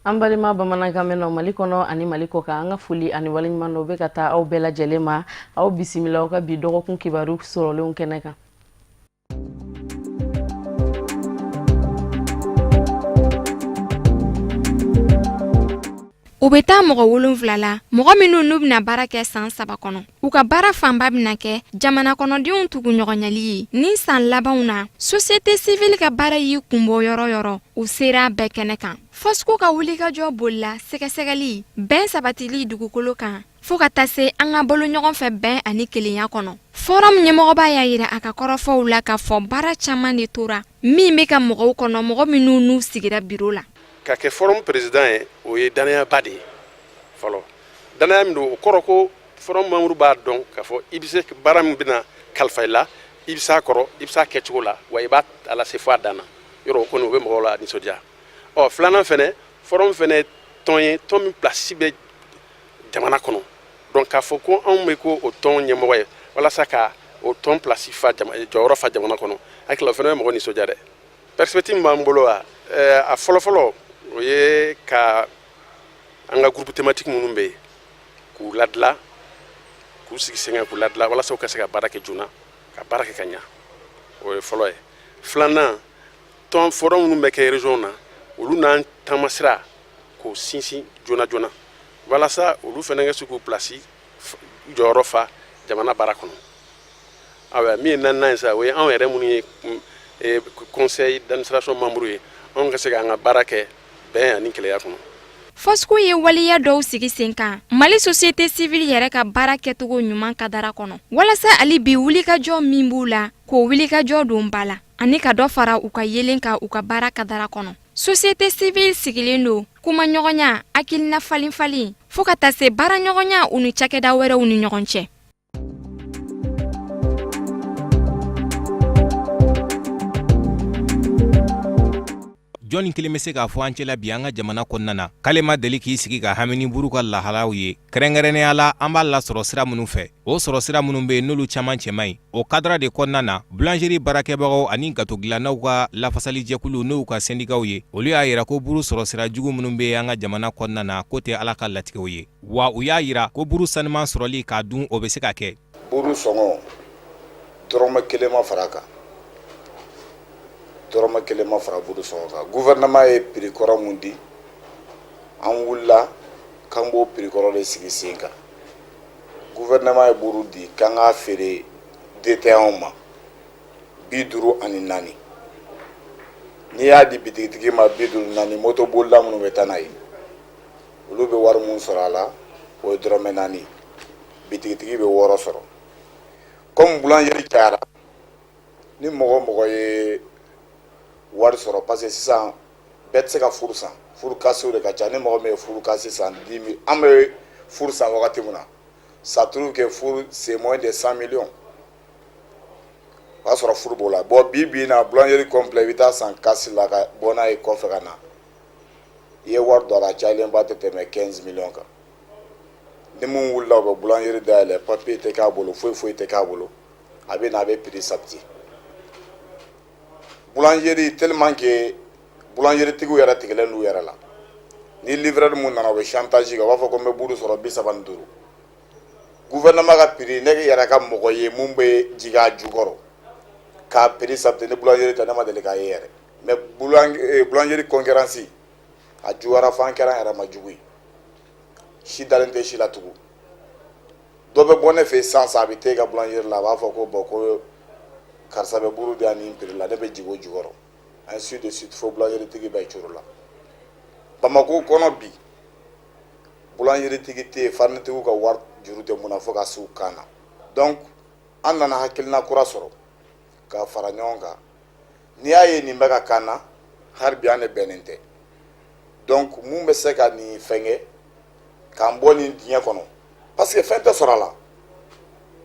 An balima bamanankan mɛnnaw Mali kɔnɔ ani Mali kɔ kan an ka foli ani waleɲuman dɔ bɛ ka taa aw bɛɛ lajɛlen ma aw bisimila aw ka bi dɔgɔkun kibaru sɔrɔlenw kɛnɛ kan. U bɛ taa mɔgɔ 7 la mɔgɔ minnu n'u bɛna baara kɛ san 3 kɔnɔ u ka baara fanba bɛna kɛ jamana kɔnɔdenw tuguɲɔgɔnyali ye ni san labanw na société civile ka baara y'i kunbɔ yɔrɔ yɔrɔ u sera bɛɛ kɛnɛ kan Fosco ka wulikajɔ bolila sɛgɛsɛgɛli bɛn sabatili dugukolo kan fo ka taa se an ka bolo ɲɔgɔn fɛ bɛn ani kelenya kɔnɔ forum ɲɛmɔgɔba y'a yira a ka kɔrɔfɔw la ka fɔ baara caman de tora min bɛ ka mɔgɔw kɔnɔ mɔgɔ minnu n'u sigira biro la ka kɛ forum président ye o ye danaya ba de ye fɔlɔ danaya min do o kɔrɔ ko forum membre b'a dɔn ka fɔ i bɛ se baara min bɛna kalifa i la i bɛ s'a kɔrɔ i bɛ s'a kɛcogo la wa i b'a lase fɔ a dan na yɔrɔ o kɔni o bɛ mɔgɔw la nisɔndiya filanan fɛnɛ forum fɛnɛ tɔn ye tɔn min place bɛ jamana kɔnɔ donc k'a fɔ ko anw bɛ ko o tɔn ɲɛmɔgɔ ye walasa ka o tɔn place fa jɔyɔrɔ fa jamana kɔnɔ hakili o fɛnɛ bɛ mɔgɔ nisɔndiya dɛ perspective b'an bolo a fɔlɔfɔlɔ o ye ka an ka groupe thématique minnu bɛ yen k'u ladila k'u sigi sen kan k'u ladila walasa u ka se ka baara kɛ joona ka baara kɛ ka ɲa o ye fɔlɔ ye filanan tɔn forum minnu bɛ kɛ région na olu n'an taamasira k'o sinsin joona joona walasa olu fana ka se k'u place jɔyɔrɔ fa jamana baara kɔnɔ ayiwa min ye naaninan ye sa o ye anw yɛrɛ minnu ye conseil d'administration membre ye anw ka se k'an ka baara kɛ bɛn ani kelenya kɔnɔ. Fosco ye waliya dɔw sigi sen kan Mali société civile yɛrɛ ka baara kɛcogo ɲuman kadara kɔnɔ walasa ali bi wulikajɔ min b'u la k'o wulikajɔ don ba la ani ka dɔ fara u ka yelen ka u ka baara kadara kɔnɔ société civile sigilen do kuma ɲɔgɔnya hakilina falenfalen fo ka taa se baara ɲɔgɔnya u ni cakɛda wɛrɛw ni ɲɔgɔn cɛ. Jɔnni kelen bɛ se k'a fɔ an cɛla bi an ka jamana kɔnɔna na k'ale ma deli k'i sigi ka hamini buru ka lahalaw ye kɛrɛnkɛrɛnnenya la an b'a lasɔrɔ sira minnu fɛ o sɔrɔ sira minnu bɛ yen n'olu caman cɛman ɲi o kadara de kɔnɔna na boulangerie baarakɛbagaw ani gato dilannaw ka lafasali jɛkulu n'u ka syndicaw ye olu y'a yira ko buru sɔrɔ sira jugu minnu bɛ an ka jamana kɔnɔna na ko tɛ Ala ka latigɛw ye wa u y'a yira ko buru sanuman sɔrɔli k'a dun o bɛ se ka kɛ buru sɔngɔ dɔrɔmɛ 1 ma fara kan dɔrɔmɛ 1 ma fara buru sɔngɔ kan gouvernement ye prix kɔrɔ mun di an wulila k'an b'o prix kɔrɔ de sigi sen kan gouvernement ye buru di k'an k'a feere détaillant ma 54 n'i y'a di bitigitigi ma 54 moto bolila minnu bɛ taa n'a ye olu bɛ wari mun sɔrɔ a la o ye dɔrɔmɛ 4 bitigitigi bɛ 6 sɔrɔ comme boulangerie cayara ni mɔgɔ ye wari sɔrɔ parce que sisan bɛɛ tɛ se ka furu san furu kasiw de ka ca ni mɔgɔ min ye furu kasi san 10 000 an bɛ furu san wagati min na ça trouve que furu c'est moins de 100 millions o y'a sɔrɔ furu b'o la bon bi na boulangerie complet i bɛ taa san kasi la ka bɔ n'a ye kɔfɛ ka na i ye wari don a la cayalenba tɛ tɛmɛ 15 millions kan ni mun wulila u bɛ boulangerie dayɛlɛ papier tɛ k'a bolo foyi tɛ k'a bolo a bɛ na a bɛ prix sabati boulangerie tellement que boulangerie tigiw yɛrɛ tigɛlen d'u yɛrɛ la ni livreur mun nana u bɛ chantage kɛ u b'a fɔ ko n bɛ buru sɔrɔ 75 gouvernement ka prix ne yɛrɛ ka mɔgɔ ye mun bɛ jigin a jukɔrɔ k'a prix sabati ni boulangerie tɛ ne ma deli k'a ye yɛrɛ mais boulangerie concurrence a juguyara fo an kɛra an yɛrɛ ma jugu ye si dalen tɛ si la tugun dɔ bɛ bɔ ne fɛ yen sisan a bɛ taa i ka boulangerie la a b'a fɔ ko bon ko karisa bɛ buru di yan nin prix la ne bɛ jigin o jukɔrɔ ainsi de suite fo boulangerie tigi bɛ coro la Bamako kɔnɔ bi boulangerie tigi tɛ yen farine tigiw ka wari juru tɛ mun na fo ka se u kan na donc an nana hakilina kura sɔrɔ ka fara ɲɔgɔn kan n'i y'a ye nin bɛ ka kan na hali bi an de bɛnnen tɛ donc mun bɛ se ka nin fɛngɛ k'an bɔ nin diɲɛ kɔnɔ parce que fɛn tɛ sɔrɔ a la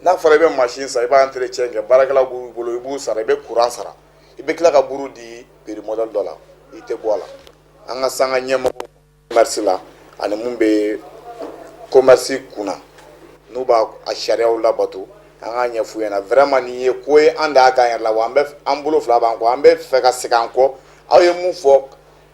n'a fɔra i bɛ machine san i b'a entretien kɛ baarakɛlaw b'u bolo i b'u sara i bɛ courant sara i bɛ tila ka buru di prix modèle dɔ la i tɛ bɔ a la an ka sanga ɲɛmɔgɔ commerce la ani mun bɛ commerce kunna n'u b'a a sariyaw labato an k'a ɲɛf'u ɲɛna vraiment nin ye ko ye an da k'an yɛrɛ la wa an bolo fila b'an kɔ an bɛ fɛ ka segin an kɔ aw ye mun fɔ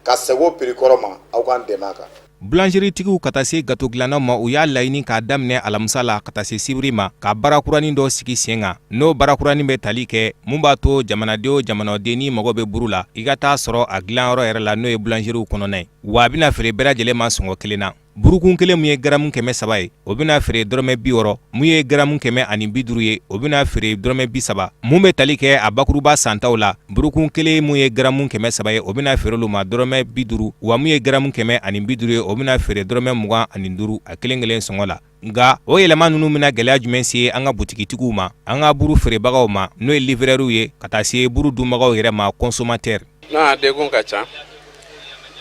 ka sego prix kɔrɔ ma aw kan dɛmɛ a kan. Boulangerie tigiw ka taa se gato dilannaw ma u y'a laɲini k'a daminɛ alamisa la ka taa se sibiri ma ka baarakurani dɔ sigi sen kan n'o baarakurani bɛ tali kɛ mun b'a to jamanadenw jamanaden ni mago bɛ buru la i ka taa sɔrɔ a dilanyɔrɔ yɛrɛ la n'o ye boulangerie kɔnɔna ye wa a bɛna feere bɛɛ lajɛlen ma sɔngɔ kelen na. Burukun kelen mun ye garamu 300 ye o bɛna feere dɔrɔmɛ 60 mun ye garamu 150 ye o bɛna feere dɔrɔmɛ 30 mun bɛ tali kɛ a bakuruba santaw la burukun kelen mun ye garamu 300 ye o bɛna feere olu ma dɔrɔmɛ 50 wa mun ye garamu 150 ye o bɛna feere dɔrɔmɛ 25 a kelen kelen sɔngɔ la. Nga o yɛlɛma ninnu bɛna gɛlɛya jumɛn se an ka butigitigiw ma an ka buru feerebagaw ma n'o ye livrɛriw ye ka taa se buru dunbagaw yɛrɛ ma consommateur. n'a degun ka ca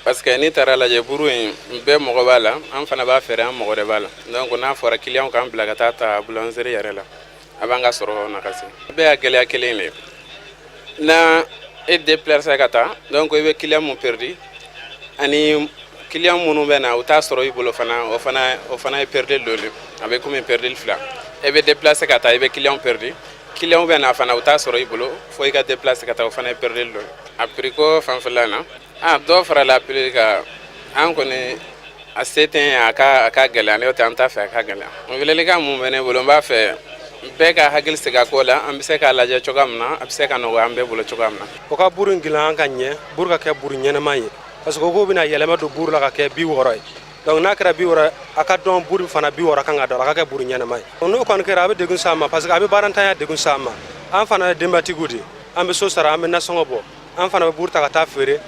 parce que ni taara lajɛ buru in bɛɛ mɔgɔ b'a la an fana b'a feere an mɔgɔ de b'a la donc n'a fɔra client k'an bila ka taa ta boulangerie yɛrɛ la a b'an ka sɔrɔ nakasi bɛɛ y'a gɛlɛya kelen de na e déplacer ka taa donc i bɛ client mun perdi ani client minnu bɛ na u t'a sɔrɔ i bolo fana o fana ye perdre dɔ a bɛ komi perdre fila e bɛ déplacer ka taa i bɛ client perdi client bɛ na fana u t'a sɔrɔ i bolo fo i ka déplacer ka taa o fana ye perdre dɔ a prix ko fanfɛla na dɔw fara la prix ka an kɔni a se tɛ a ka gɛlɛya ne tɛ an t'a fɛ a ka gɛlɛya welelikan mun bɛ ne bolo n b'a fɛ bɛɛ ka hakili sigi a ko la an bɛ se k'a lajɛ cogoya min na a bɛ se ka nɔgɔya an bɛɛ bolo cogoya min na o ka buru in dilan an ka ɲɛ buru ka kɛ buru ɲɛnama ye parce que ko bɛna yɛlɛma don buru la ka kɛ 60 ye donc n'a kɛra 60 a ka dɔn buru fana 60 kan ka don a ka kɛ buru ɲɛnama ye n'o kɔni kɛra a bɛ degun s'an ma parce que a bɛ baarantanya degun s'an ma an fana ye denbatigiw de an bɛ so sara an bɛ nasɔngɔ bɔ an fana bɛ buru ta ka taa feere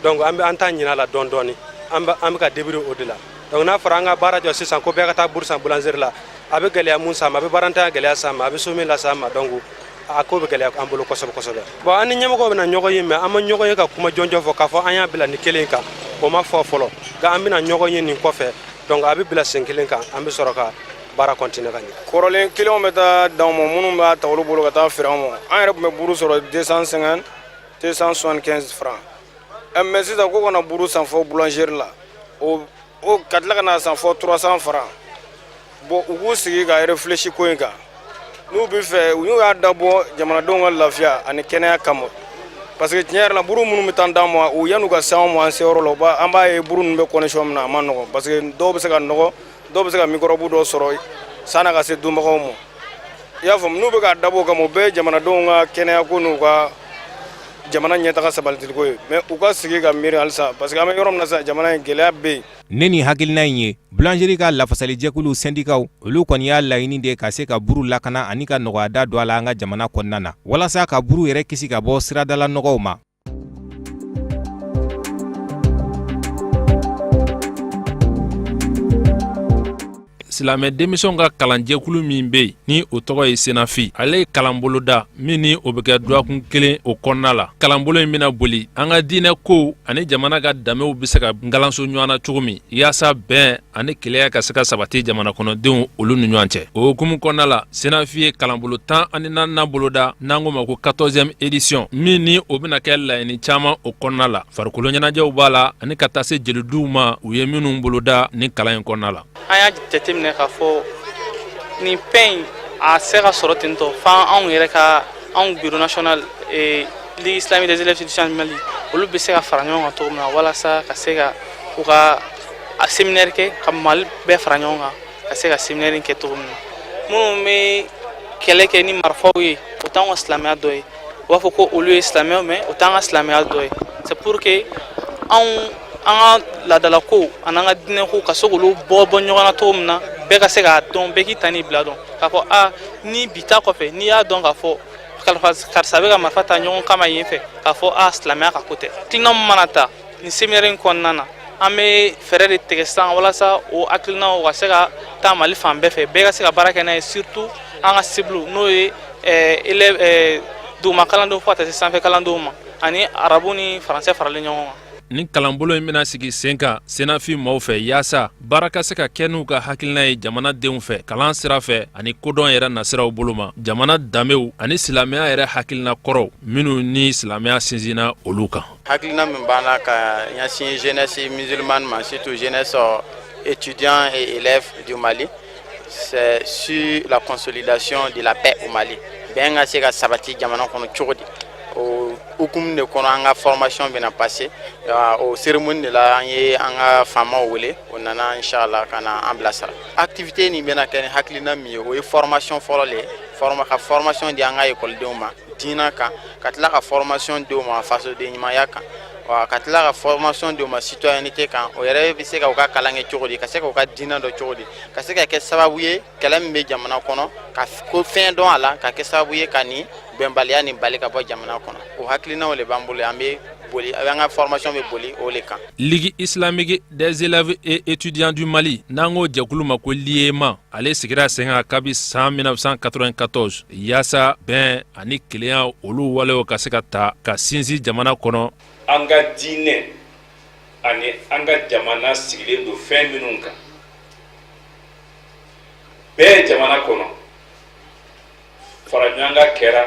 donc an t'a ɲin'a la dɔɔni dɔɔni an bɛ ka débrouiller o de la donc n'a fɔra an ka baara jɔ sisan ko bɛɛ ka taa buru san boulangerie la a bɛ gɛlɛya mun s'an ma a bɛ baarantanya gɛlɛya s'an ma a bɛ so min las'an ma donc a ko bɛ gɛlɛya an bolo kosɛbɛ kosɛbɛ bon an ni ɲɛmɔgɔw bɛna ɲɔgɔn ye mais an ma ɲɔgɔn ye ka kuma jɔnjɔn fɔ k'a fɔ an y'a bila ni kelen kan o ma fɔ fɔlɔ nka an bɛna ɲɔgɔn ye nin kɔfɛ donc a bɛ bila sen kelen kan an bɛ sɔrɔ ka baara continuer ka ɲɛ kɔrɔlen kelenw bɛ taa d'anw ma minnu b'a ta olu bolo ka taa feere an ma an yɛrɛ tun bɛ buru sɔrɔ 250 275 francs mais sisan ko kana buru san fɔ boulangerie la o ka tila ka na san fɔ 300 francs bon u k'u sigi ka réfléchir ko in kan n'u bɛ fɛ u y'a dabɔ jamanadenw ka lafiya ani kɛnɛya kama parce que tiɲɛ yɛrɛ la buru minnu bɛ taa d'an ma u yan'u ka se anw ma an se yɔrɔ la an b'a ye buru ninnu bɛ condition min na a ma nɔgɔn parce que dɔw bɛ se ka nɔgɔ dɔw bɛ se ka microbe dɔ sɔrɔ san'a ka se dunbagaw ma i y'a faamu n'u bɛ k'a dabɔ o kama o bɛɛ ye jamanadenw ka kɛnɛya ko n'u ka jamana ɲɛtaga sabatiko ye mais u ka sigi ka miiri halisa parce que an bɛ yɔrɔ min na sisan jamana in gɛlɛya bɛ yen. Ne ni hakilina in ye boulangerie ka lafasali jɛkulu syndicats olu kɔni y'a laɲini de ka se ka buru lakana ani ka nɔgɔya da don a la an ka jamana kɔnɔna na walasa ka buru yɛrɛ kisi ka bɔ siradala nɔgɔw ma. silamɛ denmisɛnw ka kalanjɛkulu min bɛ yen ni o tɔgɔ ye senafi ale ye kalanbolo da min ni o bɛ kɛ duwakun kelen o kɔnɔna la kalanbolo in bɛna boli an ka diinɛ kow ani jamana ka danbew bɛ se ka ngalanso ɲɔgɔn na cogo min yaasa bɛn ani keleya ka se ka sabati jamana kɔnɔdenw olu ni ɲɔgɔn cɛ o hukumu kɔnɔna la senafi ye kalanbolo 14nan bolo da n'an ko ma ko 14e édition min ni o bɛna kɛ laɲini caman o kɔnɔna la farikolo ɲɛnajɛw b'a la ani ka taa se jelidiw ma u ye minnu bolo da ni kalan in kɔnɔna la. An y'a jateminɛ k'a fɔ nin fɛn in a se ka sɔrɔ ten tɔ f'an anw yɛrɛ ka anw bureau national ligue islamique des élèves étudiants du Mali olu bɛ se ka fara ɲɔgɔn kan cogo min na walasa ka se ka u ka séminaire kɛ ka Mali bɛɛ fara ɲɔgɔn kan ka se ka séminaire kɛ cogo min na minnu bɛ kɛlɛ kɛ ni marifaw ye o t'anw ka silamɛya dɔ ye u b'a fɔ ko olu ye silamɛw mais o t'an ka silamɛya dɔ ye c'est pour que an ka laadalakow ani an ka diinɛkow ka se k'olu bɔ ɲɔgɔn na cogo min na bɛɛ ka se k'a dɔn bɛɛ k'i ta n'i bila dɔn k'a fɔ ni bi ta kɔfɛ n'i y'a dɔn k'a fɔ karisa bɛ ka marifa ta ɲɔgɔn kama yen fɛ k'a fɔ silamɛya ka ko tɛ hakilina min mana ta nin séminaire in kɔnɔna na an bɛ fɛɛrɛ de tigɛ sisan walasa o hakilinaw ka se ka taa Mali fan bɛɛ fɛ bɛɛ ka se ka baara kɛ n'a ye surtout an ka cible n'o ye duguma kalandenw fo ka taa se sanfɛ kalandenw ma ani arabu ni faransɛ faralen ɲɔgɔn kan. Ni kalanbolo in bɛna sigi sen kan senafi maaw fɛ yaasa baara ka se ka kɛ n'u ka hakilina ye jamanadenw fɛ kalan sira fɛ ani kodɔn yɛrɛ nasiraw bolo ma jamana danbew ani silamɛya yɛrɛ hakilina kɔrɔw minnu ni silamɛya sinsinna olu kan. Hakilina min b'an na ka ɲɛsin jeunesse musulmane ma surtout jeunesse étudiants et élèves du Mali c'est sur la consolidation de la paix au Mali bɛn ka se ka sabati jamana kɔnɔ cogo di hukumu de kɔnɔ an ka formation bɛna passer o cérémonie de la an ye an ka faamaw wele o nana inchallah ka na an bilasira activité nin bɛna kɛ ni hakilina min ye o ye formation fɔlɔ le ka formation di an ka ekɔlidenw ma diina kan ka tila ka formation di u ma fasoden ɲumanya kan ka tila ka formation di u ma citoyenneté kan o yɛrɛ bɛ se ka u ka kalan kɛ cogo di ka se ka u ka diina dɔn cogo di ka se ka kɛ sababu ye kɛlɛ min bɛ jamana kɔnɔ ka ko fɛn dɔn a la ka kɛ sababu ye ka nin bɛnbaliya nin bali ka bɔ jamana kɔnɔ o hakilinaw le b'an bolo an bɛ boli an ka formation bɛ boli o le kan. Ligue islamique des élèves et étudiants du Mali n'an ko jɛkulu ma ko LIEMA ale sigira sen kan kabi san 1994 yaasa bɛn ani kelenya olu walew ka se ka ta ka sinsin jamana kɔnɔ. An ka diinɛ ani an ka jamana sigilen don fɛn minnu kan bɛɛ jamana kɔnɔ faraɲɔgɔnkan kɛra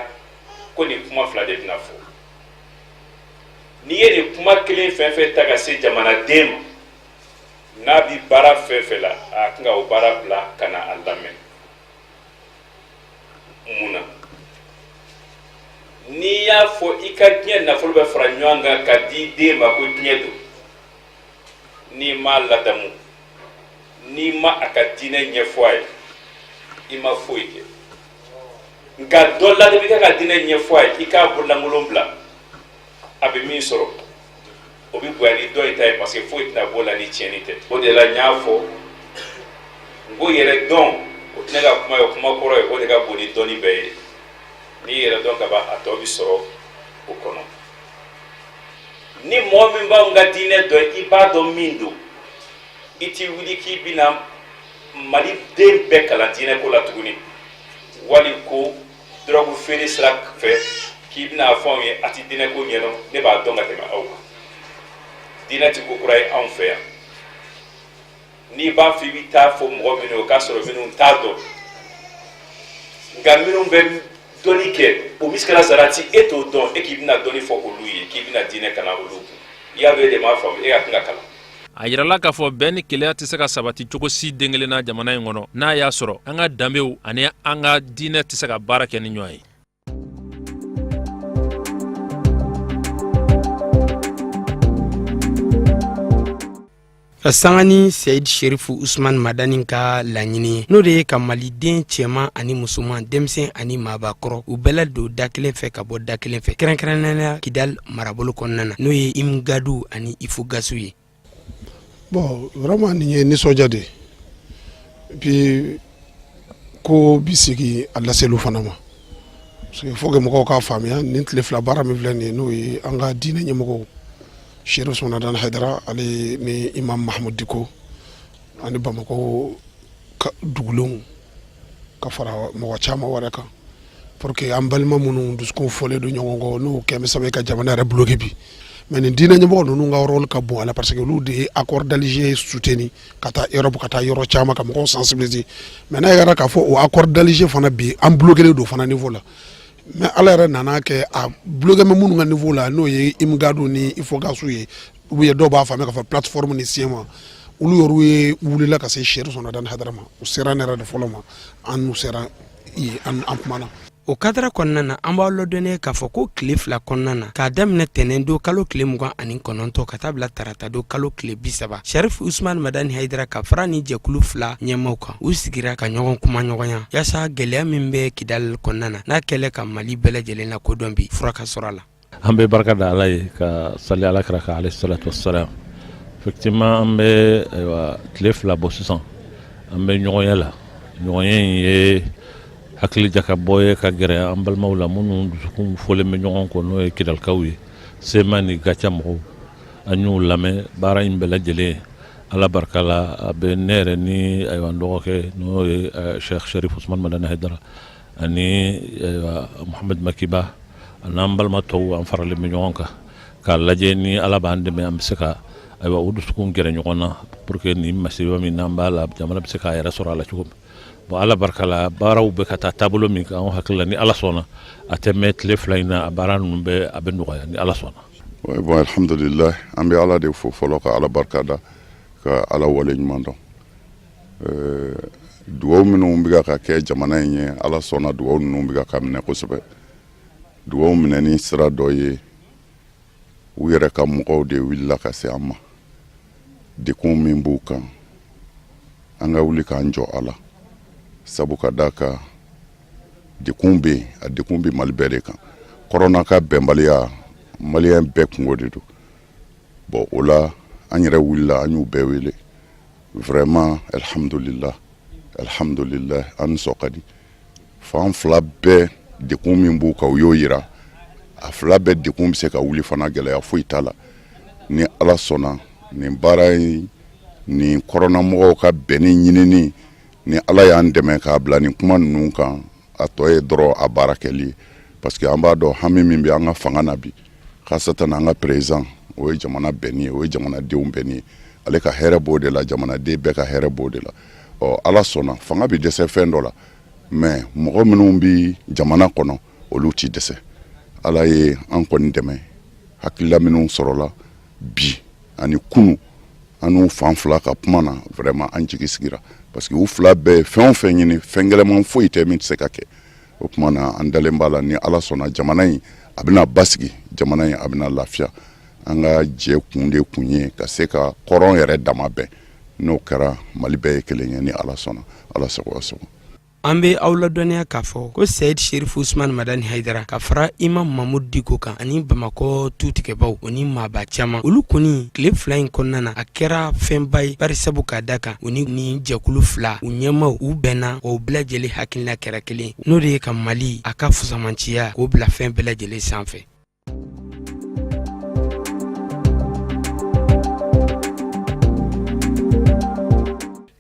ko nin kuma fila de bɛna fɔ n'i ye nin kuma kelen fɛn fɛn ta ka se jamanaden ma n'a bi baara fɛn fɛn la a kan ka o baara bila ka na a lamɛn mun na n'i y'a fɔ i ka diɲɛ nafolo bɛ fara ɲɔgɔn kan ka di den ma ko diɲɛ don n'i m'a ladamu n'i ma a ka diinɛ ɲɛfɔ a ye i ma foyi kɛ nka dɔ la de bɛ kɛ ka diinɛ ɲɛfɔ a ye i k'a bololankolon bila a bɛ min sɔrɔ o bɛ bonya ni dɔ in ta ye parce que foyi tɛna bɔ la ni tiɲɛni tɛ o de la n y'a fɔ n ko yɛrɛ dɔn o tɛna ka kuma ye kuma kɔrɔ ye o de ka bon ni dɔnni bɛɛ ye n'i yɛrɛ dɔn ka ban a tɔ bɛ sɔrɔ o kɔnɔ ni mɔgɔ min b'anw ka diinɛ dɔn i b'a dɔn min don i t'i wuli k'i bɛna maliden bɛɛ kalan diinɛ ko la tuguni wali ko dɔrɔgu feere sira fɛ k'i bɛna fɔ anw ye a tɛ diinɛ ko ɲɛdɔn ne b'a dɔn ka tɛmɛ aw kan diinɛ tɛ ko kura ye anw fɛ yan n'i b'a fɔ i bɛ taa fɔ mɔgɔ minnu ye o k'a sɔrɔ minnu t'a dɔn nka minnu bɛ dɔnni kɛ o misikala sara ti e t'o dɔn e k'i bɛna dɔnni fɔ olu ye k'i bɛna diinɛ kalan olu kun i y'a dɔn e de m'a faamu e ka kan ka kalan. A yirala k'a fɔ bɛn ni kelenya tɛ se ka sabati cogo si den kelenna jamana in kɔnɔ n'a y'a sɔrɔ an ka danbew ani an ka diinɛ tɛ se ka baara kɛ ni ɲɔgɔn ye. Sangani Seyd Sherifu Usman Madani ka laɲini n'o de ye ka maliden cɛman ani musoman denmisɛn ani maabakɔrɔ u bɛɛ la don da kelen fɛ ka bɔ da kelen fɛ kɛrɛnkɛrɛnnenya Kidal marabolo kɔnɔna na n'o ye Imgadu ani Ifogasu ye. Bon, vraiment nin ye nisɔndiya de puis ko bi sigi a laselu fana ma parce que faut que mɔgɔw k'a faamuya nin tile fila baara min filɛ nin ye n'o ye an ka diinɛ ɲɛmɔgɔw Sheriff Sonadan Haidara ale ni Imam Mahmoud Diko ani Bamako dugulenw ka fara mɔgɔ caman wɛrɛ kan pour que an balima minnu dusukun fɔlen don ɲɔgɔn kɔ n'u kɛmɛ saba ka jamana yɛrɛ bloqué bi mais nin diinɛ ɲɛmɔgɔ ninnu ka rôle ka bon a la parce que olu de ye accord d'Alger soutenu ka taa Europe ka taa yɔrɔ caman ka mɔgɔw sensibiliser mais n'a yɛrɛ k'a fɔ o accord d'Alger fana bi an bloqué don fana niveau la mais ala yɛrɛ nana kɛ a bloqué mɛ minnu ka niveau la n'o ye Imgadu ni Ifogasu ye ou bien dɔw b'a faamuya k'a fɔ plateforme ni siema olu yɛrɛ ye wulila ka se Sheriff Sonadan Haidara ma u sera ne yɛrɛ de fɔlɔ ma an n'u sera an kumana. O kadara kɔnɔna na an b'aw ladɔnniya k'a fɔ ko tile fila kɔnɔna na k'a daminɛ tɛnɛn don kalo tile 29 ka taa bila tarata don kalo tile 30 Sheriff Usman Madani Haidara ka fara ni jɛkulu fila ɲɛmaw kan u sigira ka ɲɔgɔn kuma ɲɔgɔnya yaasa gɛlɛya min bɛ Kidal kɔnɔna na n'a kɛlɛ ka Mali bɛɛ lajɛlen la kodɔn bi fura ka sɔrɔ a la. An bɛ barika da Ala ye ka sali Ala kira kan alayhi salatu wassalam. Effectivement an bɛ tile fila bɔ sisan an bɛ ɲɔgɔnya la ɲɔgɔnya in ye hakili jaka bɔ ye ka gɛrɛ an balimaw la minnu dusukun fɔlen bɛ ɲɔgɔn kɔ n'o ye Kidalikaw ye sema ni gaca mɔgɔw an y'u lamɛn baara in bɛɛ lajɛlen Ala barika la a bɛ ne yɛrɛ ni n dɔgɔkɛ n'o ye Cheikh Sheriff Usman Madani Haidara ani Muhammad Makiba an'an balima tɔw an faralen bɛ ɲɔgɔn kan k'a lajɛ ni Ala b'an dɛmɛ an bɛ se ka o dusukun gɛrɛ ɲɔgɔn na pour que nin masiba min n'an b'a la jamana bɛ se k'a yɛrɛ sɔrɔ a la cogo min. Bon Ala barika la baaraw bɛ ka taa taabolo min kan an hakili la ni Ala sɔnna a tɛ mɛn tile fila in na a baara ninnu bɛ a bɛ nɔgɔya ni Ala sɔnna. Bon alhamdulillah an bɛ Ala de fo fɔlɔ ka Ala barika da ka Ala wale ɲuman dɔn dugawu minnu bɛ ka kɛ jamana in ye Ala sɔnna dugawu ninnu bɛ ka minɛ kosɛbɛ dugawu minɛni sira dɔ ye u yɛrɛ ka mɔgɔw de wulila ka se an ma dekun min b'u kan an ka wuli k'an jɔ a la sabu ka da ka dekun bɛ yen a dekun bɛ Mali bɛɛ de kan kɔrɔna ka bɛnbaliya maliyɛn bɛɛ kungo de don bon o la an yɛrɛ wulila an y'u bɛɛ wele vraiment alhamdulillah an nisɔn ka di fan fila bɛɛ dekun min b'u kan u y'o yira a fila bɛɛ dekun bɛ se ka wuli fana gɛlɛya foyi t'a la ni Ala sɔnna nin baara in nin kɔrɔnamɔgɔw ka bɛnni ɲinini ni Ala y'an dɛmɛ k'a bila nin kuma ninnu kan a tɔ ye dɔrɔn a baara kɛli ye parce que an b'a dɔn hami min bɛ an ka fanga na bi kasatan an ka président o ye jamana bɛnni ye o ye jamanadenw bɛnni ye ale ka hɛrɛ b'o de la jamanaden bɛɛ ka hɛrɛ b'o de la Ala sɔnna fanga bɛ dɛsɛ fɛn dɔ la mais mɔgɔ minnu bɛ jamana kɔnɔ olu t'i dɛsɛ Ala ye an kɔni dɛmɛ hakilila minnu sɔrɔla bi ani kunu an n'u fan fila ka kuma na vraiment an jigi sigira parce que u fila bɛɛ fɛn o fɛn ɲini fɛn gɛlɛman foyi tɛ min tɛ se ka kɛ o kuma na an dalen b'a la ni Ala sɔnna jamana in a bɛna basigi jamana in a bɛna lafiya an ka jɛ kun de kun ye ka se ka kɔrɔn yɛrɛ dama bɛn n'o kɛra Mali bɛɛ ye kelen ye ni Ala sɔnna Ala sago sago an bɛ aw ladɔnniya k'a fɔ ko Seyid Sherif Usman Madani Haidara ka fara Imam Mahmud Diko kan ani Bamakɔ tutigɛbaw o ni maaba caman olu kɔni tile fila in kɔnɔna na a kɛra fɛnba ye bari sabu k'a da kan u ni jɛkulu fila u ɲɛmaw u bɛnna o bɛɛ lajɛlen hakilina kɛra kelen n'o de ye ka Mali a ka fusamanciya k'o bila fɛn bɛɛ lajɛlen sanfɛ.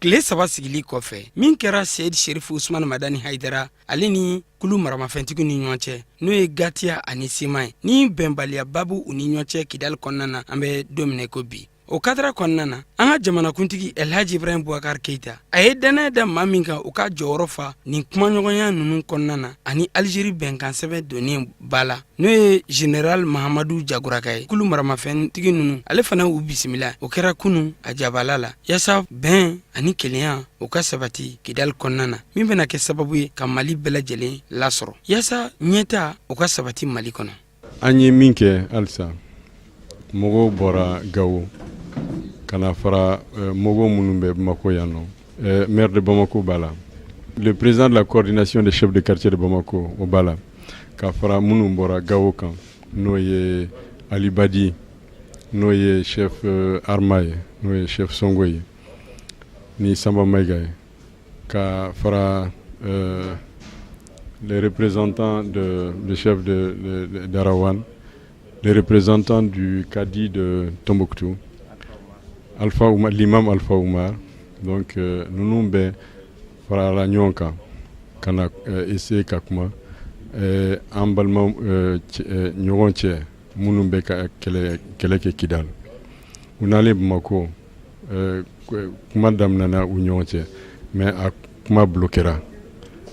Tile saba sigili kɔfɛ min kɛra Seyid Sherif Usman Madani Haidara ale ni kulu maramafɛntigiw ni ɲɔgɔn cɛ n'o ye Gatiya ani Siman ye ni bɛnbaliya babu u ni ɲɔgɔn cɛ Kidali kɔnɔna na an bɛ don min na ko bi o kadara kɔnɔna na an ka jamanakuntigi Elhaji Ibrahim Boubacar Keita a ye danaya da maa min kan u ka jɔyɔrɔ fa nin kumaɲɔgɔnya ninnu kɔnɔna na ani Algérie bɛnkan sɛbɛn donnen ba la n'o ye Général Mahamadou Diagouraka ye kulu maramafɛntigi ninnu ale fana y'u bisimila o kɛra kunun a jabala la yaasa bɛn ani kelenya o ka sabati Kidali kɔnɔna na min bɛna kɛ sababu ye ka Mali bɛɛ lajɛlen lasɔrɔ yaasa ɲɛta o ka sabati Mali kɔnɔ. An ye min kɛ halisa mɔgɔw bɔra Gawo kana fara mɔgɔw minnu bɛ Bamako yan nɔ maire de Bamako b'a la le président de la coordination des chefs de quartier de Bamako o b'a la ka fara minnu bɔra Gawo kan n'o ye Ali Badi n'o ye chef Arma ye n'o ye chef Songo ye ni Samba Maïga ye ka fara les représentants le chef d'Arawan, les représentants du Kadi de Tombouctou, l'imam Alpha Oumar. Donc nous bɛ farala ɲɔgɔn kan ka na essayer ka kuma an balima ɲɔgɔn cɛ minnu bɛ ka kɛlɛ kɛ Kidali u n'ale Bamako kuma daminɛna u ɲɔgɔn cɛ mais a kuma bloquera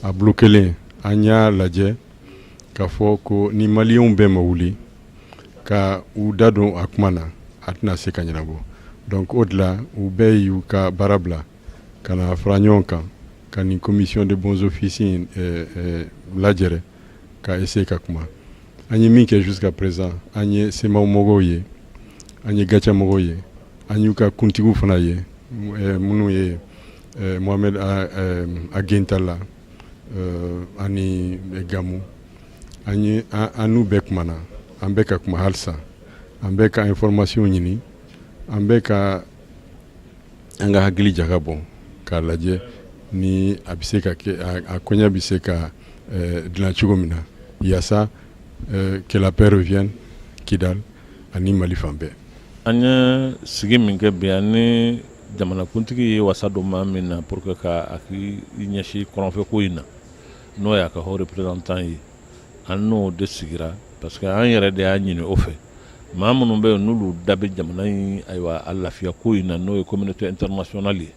a bloquelen an y'a lajɛ k'a fɔ ko ni maliyɛnw bɛɛ ma wuli ka u da don a kuma na a tɛna se ka ɲɛnabɔ donc o de la u bɛɛ y'u ka baara bila ka na fara ɲɔgɔn kan ka nin commission de bons officiers lajɛrɛ ka essayer ka kuma an ye min kɛ jusqu'à présent an ye semaw mɔgɔw ye an ye gacha mɔgɔw ye an y'u ka kuntigiw fana ye minnu ye Mohamed Agentala ani Gamu an n'u bɛɛ kumana an bɛ ka kuma halisa an bɛ ka information ɲini an bɛ ka an ka hakili jaga bɔ k'a lajɛ ni a bɛ se ka kɛ a koɲɛ bɛ se ka dilan cogo min na yaasa que la paix revienne Kidali ani Mali fan bɛɛ. An ye sigi min kɛ bi ani jamanakuntigi ye wasa don maa min na pour que ka hakili ɲɛsin kɔrɔnfɛko in na n'o y'a ka haut représentant ye an n'o de sigira parce que an yɛrɛ de y'a ɲini o fɛ maa minnu bɛ yen n'olu da bɛ jamana in ayiwa a lafiya ko in na n'o ye communauté internationale ye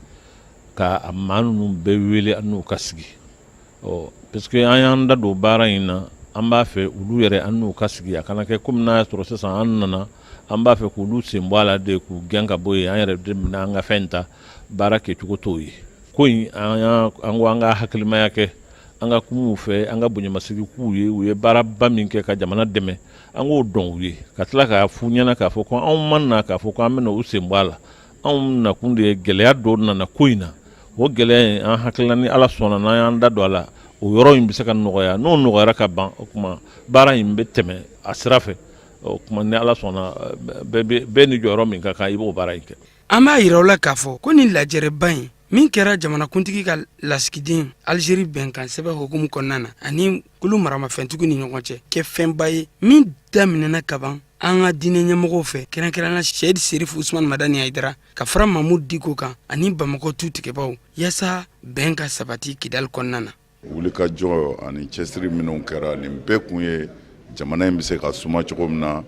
ka a maa ninnu bɛɛ wele an n'u ka sigi parce que an y'an da don baara in na an b'a fɛ olu yɛrɛ an n'u ka sigi a kana kɛ komi n'a y'a sɔrɔ sisan an nana an b'a fɛ k'olu sen bɔ a la de k'u gɛn ka bɔ yen an yɛrɛ de bɛna an ka fɛn ta baara kɛcogo t'o ye ko in an ko an ka hakilimaya kɛ an ka kum'u fɛ an ka bonyamasegi k'u ye u ye baaraba min kɛ ka jamana dɛmɛ an k'o dɔn u ye ka tila k'a f'u ɲɛna k'a fɔ ko anw ma na k'a fɔ ko an bɛna u sen bɔ a la anw nakun de ye gɛlɛya dɔ nana ko in na o gɛlɛya in an hakilila ni ala sɔnna n'an y'an da don a la o yɔrɔ in bɛ se ka nɔgɔya n'o nɔgɔyara ka ban o kuma baara in bɛ tɛmɛ a sira fɛ o kuma ni ala sɔnna bɛɛ ni jɔyɔrɔ min ka kan i b'o baara in kɛ. an b'a yira u la k'a fɔ ko nin lajɛrɛba in min kɛra jamanakuntigi ka lasigiden Algérie bɛnkan sɛbɛn hukumu kɔnɔna na ani kulu maramafɛntigiw ni ɲɔgɔn cɛ kɛ fɛnba ye min daminɛna kaban an ka diinɛ ɲɛmɔgɔw fɛ kɛrɛnkɛrɛnna Seyid Serif Usman Madani Haidara ka fara Mamudu Diko kan ani Bamakɔ tu tigɛbaw yaasa bɛn ka sabati Kidali kɔnɔna na. wulikajɔ ani cɛsiri minnu kɛra nin bɛɛ kun ye jamana in bɛ se ka suma cogo min na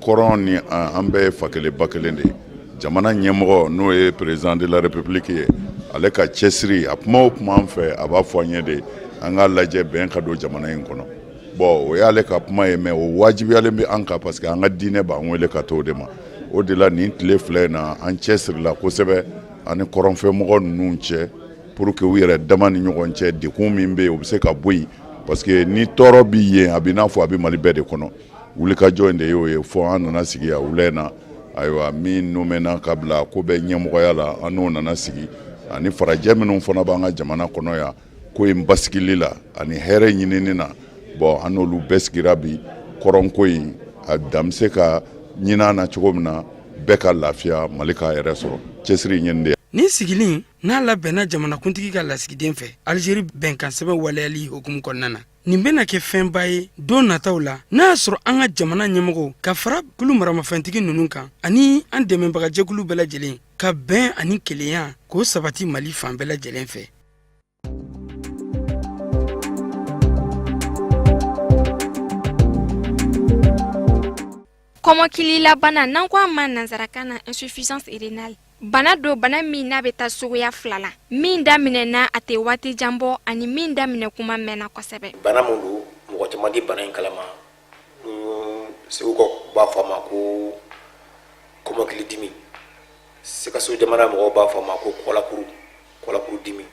kɔrɔn ni an bɛɛ ye fa kelen ba kelen de ye. Jamana ɲɛmɔgɔ n'o ye président de la république ye ale ka cɛsiri a kuma o kuma an fɛ a b'a fɔ an ye de an ka lajɛ bɛn ka don jamana in kɔnɔ bon o y'ale ka kuma ye mais o wajibiyalen bɛ an kan parce que an ka diinɛ b'an wele ka t'o de ma o de la nin tile fila in na an cɛsirila kosɛbɛ ani kɔrɔnfɛmɔgɔ ninnu cɛ pour que u yɛrɛ dama ni ɲɔgɔn cɛ dekun min bɛ yen o bɛ se ka bɔ yen parce que ni tɔɔrɔ bɛ yen a bɛ n'a fɔ a bɛ Mali bɛɛ de kɔnɔ wulikajɔ in de y'o ye fɔ an nana sigi a wula in na ayiwa min numena ka bila ko bɛ ɲɛmɔgɔya la an n'o nana sigi ani farajɛ minnu fana b'an ka jamana kɔnɔ yan ko in basigili la ani hɛrɛ ɲinini na bon an n'olu bɛɛ sigira bi kɔrɔnko in a dan bɛ se ka ɲin'a na cogo min na bɛɛ ka lafiya Mali k'a yɛrɛ sɔrɔ cɛsiri in ye nin de ye. Ni sigilin n'a labɛnna jamanakuntigi ka lasigiden fɛ Algérie bɛnkan sɛbɛn waleyali hukumu kɔnɔna na nin bɛna kɛ fɛnba ye don nataw la n'a y'a sɔrɔ an ka jamana ɲɛmɔgɔw ka fara kulu maramafɛntigi ninnu kan ani an dɛmɛbagajɛkulu bɛɛ lajɛlen ka bɛn ani kelenya k'o sabati Mali fan bɛɛ lajɛlen fɛ. kɔmɔkilila bana n'an ko a ma nanzarakan na insuffisance rénale bana do bana min n'a bɛ taa suguya fila la min daminɛna a tɛ waati jan bɔ ani min daminɛ kuma mɛnna kosɛbɛ. bana mun don mɔgɔ caman tɛ bana in kalama segukaw b'a fɔ a ma ko kɔmɔkili dimi Sikaso jamana mɔgɔw b'a fɔ a ma ko kɔlakuru dimi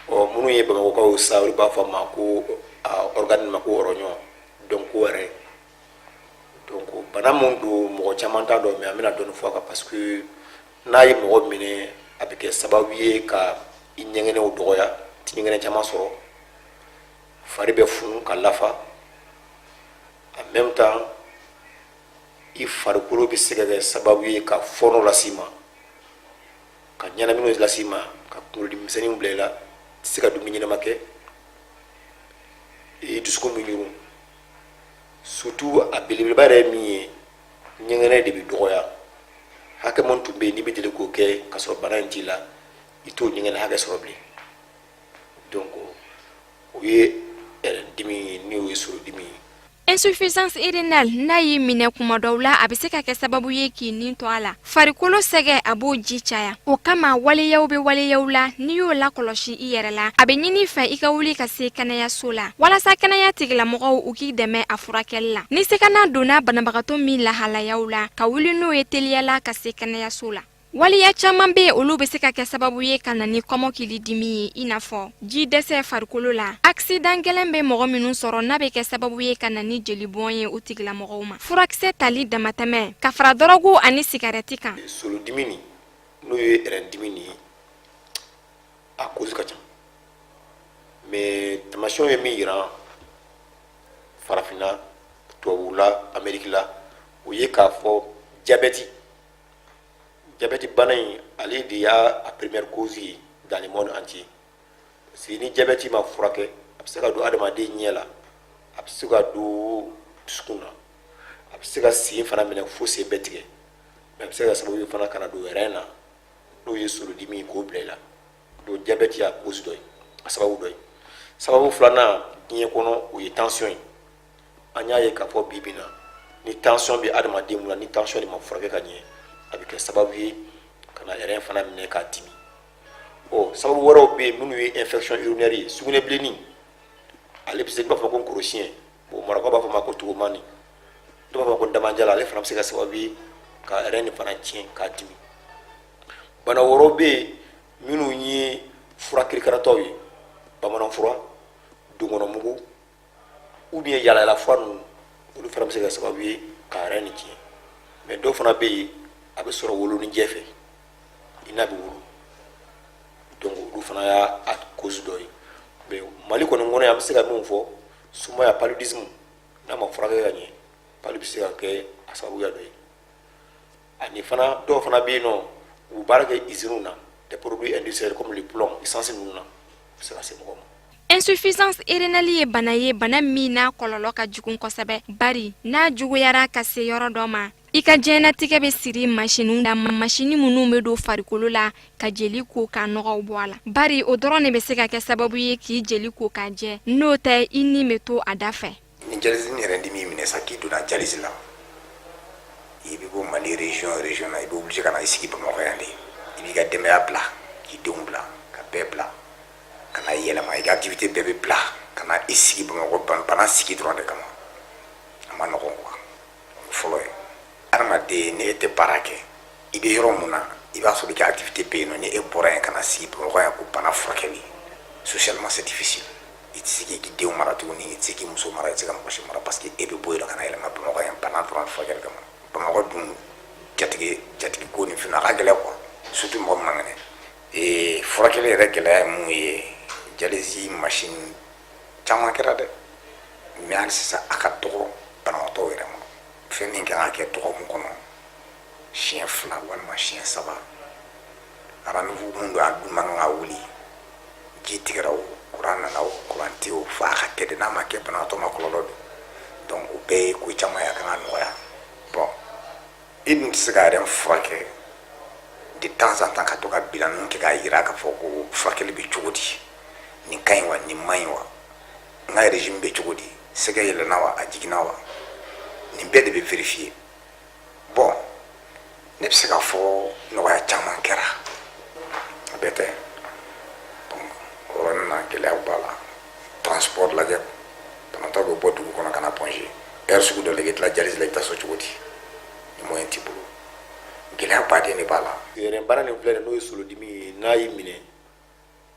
minnu ye bamakɔkaw sa olu b'a fɔ a ma ko organe ma ko ɔrɔɲɔ donc ko wɛrɛ donc bana mun don mɔgɔ caman t'a dɔn mais an bɛna dɔɔni fɔ a kan parce que n'a ye mɔgɔ minɛ a bɛ kɛ sababu ye ka i ɲɛgɛnɛw dɔgɔya ti ɲɛgɛnɛ caman sɔrɔ fari bɛ funu ka lafa en même temps i farikolo bɛ se ka kɛ sababu ye ka fɔnɔ las'i ma ka ɲɛnaminiw las'i ma ka kunkolodimisɛnninw bila i la i tɛ se ka dumuni ɲɛnama kɛ i dusukun bɛ ɲugun surtout a belebeleba yɛrɛ ye min ye ɲɛgɛnɛ de bɛ dɔgɔya hakɛ mun tun bɛ yen n'i bɛ deli k'o kɛ ka sɔrɔ bana in t'i la i t'o ɲɛgɛnɛ hakɛ sɔrɔ bilen donc o ye dimi ye n'o ye sorodimi ye. Insuffisance rénale n'a y'i minɛ kuma dɔw la a bɛ se ka kɛ sababu ye k'i nin to a la farikolo sɛgɛ a b'o ji caya o kama waleyaw bɛ waleyaw la n'i y'o lakɔlɔsi i yɛrɛ la a bɛ ɲini fɛ i ka wuli ka se kɛnɛyaso la walasa kɛnɛya tigilamɔgɔw u k'i dɛmɛ a furakɛli la ni segana donna banabagatɔ min lahalayaw la ka wuli n'o ye teliyala ka se kɛnɛyaso la. Waliya caman bɛ olu bɛ se ka kɛ sababu ye ka na ni kɔmɔkili dimi ye i n'a fɔ ji dɛsɛ farikolo la accident gɛlɛn bɛ mɔgɔ minnu sɔrɔ n'a bɛ kɛ sababu ye ka na ni jelibɔn ye o tigilamɔgɔw ma furakisɛ tali damatɛmɛ ka fara dɔrɔgu ani sigarɛti kan. Solodimi nin n'o ye dimi nin ye a cause ka ca mais tamasiyɛnw ye min yira farafinna tubabu la Amérique la o ye k'a fɔ diabète bana in ale de y'a première cause ye dans le monde entier parce que ni diabète ma furakɛ a bɛ se ka don adamaden ɲɛ la a bɛ se ka don dusukun na a bɛ se ka sen fana minɛ fo sen bɛɛ tigɛ mais a bɛ se ka sababu ye fana kana don rein na n'o ye solodimi ye k'o bila i la donc diabète y'a cause dɔ ye a sababu dɔ ye sababu filanan diɲɛ kɔnɔ o ye tension ye an y'a ye k'a fɔ bi bi in na ni tension bɛ adamaden mun na ni tension de ma furakɛ ka ɲɛ a bɛ kɛ sababu ye ka na rein fana minɛ k'a dimi sababu wɛrɛw bɛ yen minnu ye infection urinaire ye sugunɛbilenni ale bɛ se b'a fɔ ko nkorosiyɛn marakaw b'a fɔ ma ko togomani dɔw b'a fɔ ko damanjala ale fana bɛ se ka sababu ye ka rein nin fana tiɲɛ k'a dimi bana wɛrɛw bɛ yen minnu ye fura kirikaratɔw ye bamanan fura donkɔnɔmugu ou bien yala fɔ ninnu olu fana bɛ se ka sababu ye ka yɛrɛ ni tiɲɛ mais dɔw fana bɛ yen a bɛ sɔrɔ woloninjɛ fɛ i n'a bɛ wolo donc olu fana y'a cause dɔ ye mais Mali kɔni kɔnɔ yan an bɛ se ka min fɔ sumaya paludisme n'a ma furakɛ ka ɲɛ palu bɛ se ka kɛ a sababuya dɔ ye ani fana dɔw fana bɛ yen nɔ u baara kɛ usines na des produits industriels comme le plomb essence ninnu na u bɛ se ka se mɔgɔ ma. Insuffisance rénale ye bana min n'a kɔlɔlɔ ka jugu kosɛbɛ bari n'a juguyara ka se yɔrɔ dɔ ma i ka diɲɛnatigɛ bɛ siri machine da machine minnu bɛ don farikolo la ka jeli ko ka nɔgɔw bɔ a la bari o dɔrɔn de bɛ se ka kɛ sababu ye k'i jeli ko ka jɛ n'o tɛ i ni bɛ to a da fɛ. Ni jalisi ni yɛrɛ dimi minɛ sa k'i donna jalisi la i bɛ bɔ Mali région na i bɛ obligé ka na i sigi Bamakɔ yan de i b'i ka denbaya bila k'i denw bila ka bɛɛ bila ka na yɛlɛma i ka activité bɛɛ bɛ bila ka na i sigi Bamakɔ bana sigi dɔrɔn de kama a ma nɔgɔn quoi fɔlɔ ye adamaden ni e tɛ baara kɛ i bɛ yɔrɔ mun na i b'a sɔrɔ i ka activité bɛ yen nɔ ni e bɔra yen ka na sigi Bamakɔ yan ko bana furakɛli socialement c'est difficile i tɛ se k'i denw mara tuguni i tɛ se k'i muso mara i tɛ se ka mɔgɔ si mara parce que e bɛ bɔ yen nɔ ka na yɛlɛma Bamakɔ yan bana dɔrɔn furakɛli kama Bamakɔ dun jatigi ko ni fɛn a ka gɛlɛn quoi surtout mɔgɔ min man kɛnɛ furakɛli yɛrɛ gɛlɛya ye mun ye dialyse machine caman kɛra dɛ mais hali sisan a ka dɔgɔ banabaatɔw yɛrɛ ma fɛn min kan ka kɛ dɔgɔkun kɔnɔ siɲɛ 2 walima siɲɛ 3 rendez-vous mun don a dun man kan ka wuli ji tigɛra o kuran nana o kuran tɛ o f'a ka kɛ de n'a ma kɛ banabaatɔ ma kɔlɔlɔ don donc o bɛɛ ye ko caman ye a kan ka nɔgɔya bon i dun tɛ se ka yɛrɛ furakɛ de temps en temps ka to ka bilan kɛ k'a yira k'a fɔ ko furakɛli bɛ cogo di nin ka ɲi wa nin man ɲi wa n ka régime bɛ cogo di sɛgɛ yɛlɛnna wa a jiginna wa nin bɛɛ de bɛ vérifier bon ne bɛ se k'a fɔ nɔgɔya caman kɛra a bɛɛ tɛ donc o yɔrɔnin na gɛlɛyaw b'a la transport lajɛ banabaatɔ bɛ bɔ dugu kɔnɔ ka na Pɔnze heure sugu dɔ la i bɛ tila dialyse la i bɛ taa so cogo di ni moyen t'i bolo gɛlɛya baden de b'a la. yɛrɛ baara nin filɛ n'o ye solodimi ye n'a y'i minɛ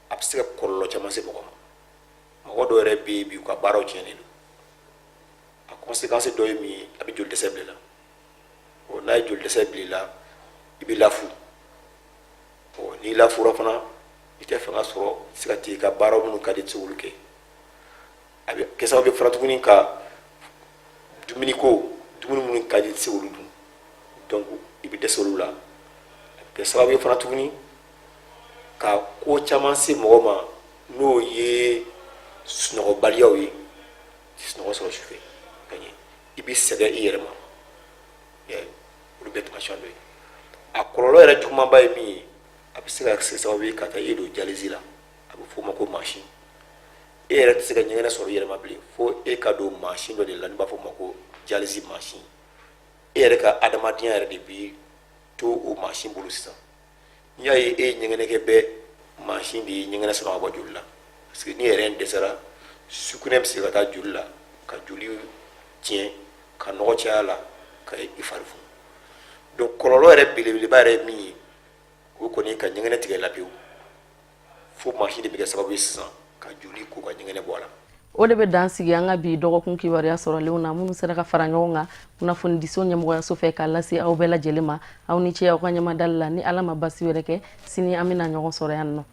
a bɛ se ka kɔlɔlɔ caman se mɔgɔ ma mɔgɔ dɔw yɛrɛ bɛ yen bi u ka baaraw tiɲɛnen don a conséquence dɔ ye min ye a bɛ joli dɛsɛ bila i la n'a ye joli dɛsɛ bila i la i bɛ lafu n'i lafura fana i tɛ fanga sɔrɔ i tɛ se ka taa i ka baaraw minnu ka di i tɛ se k'olu kɛ a bɛ kɛ sababu ye fana tuguni ka dumuni minnu ka di i tɛ se k'olu dun donc i bɛ dɛsɛ olu la a bɛ kɛ sababu ye fana tuguni ka ko caman se mɔgɔ ma n'o ye sunɔgɔbaliyaw ye i tɛ sunɔgɔ sɔrɔ sufɛ ka ɲɛ i bɛ sɛgɛn i yɛrɛ ma olu bɛɛ tamasiyɛn dɔ ye a kɔlɔlɔ yɛrɛ jugumanba ye min ye a bɛ se ka kɛ sababu ye ka taa e don dialyse la a bɛ f'o ma ko machine e yɛrɛ tɛ se ka ɲɛgɛnɛ sɔrɔ i yɛrɛ ma bilen fo e ka don machine dɔ de la n'u b'a fɔ o ma ko dialyse machine e yɛrɛ ka adamadenya yɛrɛ de bɛ to o machine bolo sisan n'i y'a ye e ye ɲɛgɛnɛ kɛ bɛɛ machine de ye ɲɛgɛnɛ sama ka bɔ joli la parce que ni yɛrɛ dɛsɛra sugunɛ bɛ se ka taa joli la ka joli tiɲɛ ka nɔgɔ caya la ka i fari funu donc kɔlɔlɔ yɛrɛ belebeleba yɛrɛ ye min ye o kɔni ye ka ɲɛgɛnɛ tigɛ la pewu fo machine de bɛ kɛ sababu ye sisan ka joli ko ka ɲɛgɛnɛ bɔ a la. o de bɛ dan sigi an ka bi dɔgɔkun kibaruya sɔrɔlenw na minnu sera ka fara ɲɔgɔn kan kunnafoni diso ɲɛmɔgɔyaso fɛ k'a lase aw bɛɛ lajɛlen ma aw ni ce aw ka ɲamadali la ni ala ma basi wɛrɛ kɛ sini an bɛna ɲɔgɔn sɔrɔ yan nɔ.